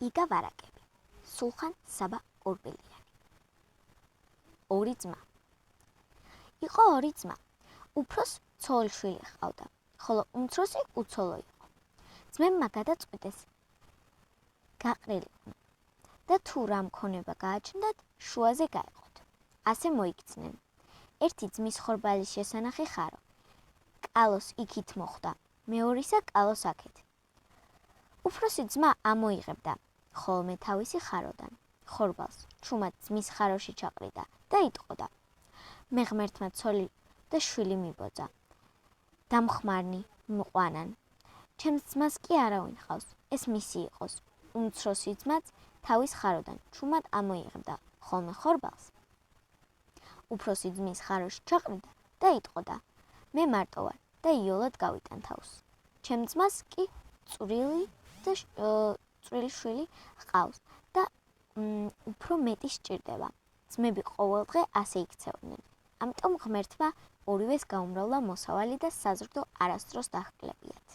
იგა ვარაკები, სულხან საბა ორბელიანი. ორი ძმა. იყო ორი ძმა. უფროს ცოლიშვილი ჰყავდა, ხოლო უმცროსი უცოლო იყო. ძმებმა გადაწყვიტეს გაყრილიყო და თუ რა მქონება გააჩნდათ, შუაზე გაეყოთ. ასე მოიქცნენ. ერთი ძმის ხორბალის შესანახი ხარო. კალოს იქით მოხვდა, მეორისა კალოს აქეთ. უფროსი ძმა ამოიღებდა ხოლმე თავისი ხაროდან ხორბალს, ჩუმად ძმის ხაროში ჩაყრიდა და იტყოდა. მე ღმერთმა ცოლი და შვილი მიბოძა. დამხმარნი მყვანან. ჩემს ძმას კი არავინ ჰყავს, ეს მისი იყოს. უმცროსი ძმაც თავის ხაროდან ჩუმად ამოიღებდა ხოლმე ხორბალს. უფროსი ძმის ხაროში ჩაყრიდა და იტყოდა. მე მარტო ვარ და იოლად გავიტან თავს. ჩემ ძმას კი წვრილი შვილი ჰყავს და უფრო მეტი სჭირდება. ძმები ყოველდღე ასე იქცეოდნენ. ამიტომ ღმერთმა ორივეს გაუმრავლა მოსავალი და საზრდო არასდროს დაჰკლებიათ.